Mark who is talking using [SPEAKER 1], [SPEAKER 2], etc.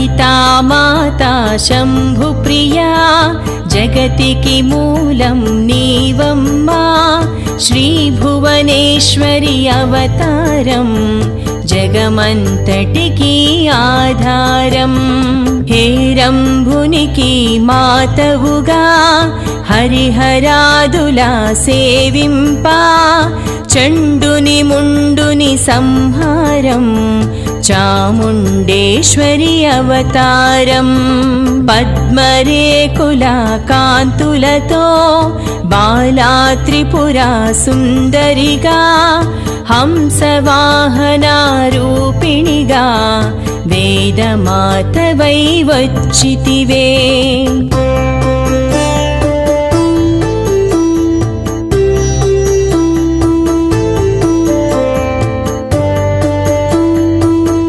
[SPEAKER 1] वनिता माता शम्भुप्रिया जगतिकी मूलं नीवम्मा श्रीभुवनेश्वरि अवतारम् जगमंतटिकी आधारं हेरंभुनिकी मातवुगा हरिहरादुला सेविंपा चंडुनि मुंडुनि संहारं चामुंडेश्वरि अवतारं पद्मरेकुला कांतुलतो बाला त्रिपुरा सुंदरिगा हंसवाहनारूपिणिगा वेदमातवै वच्चितिवे।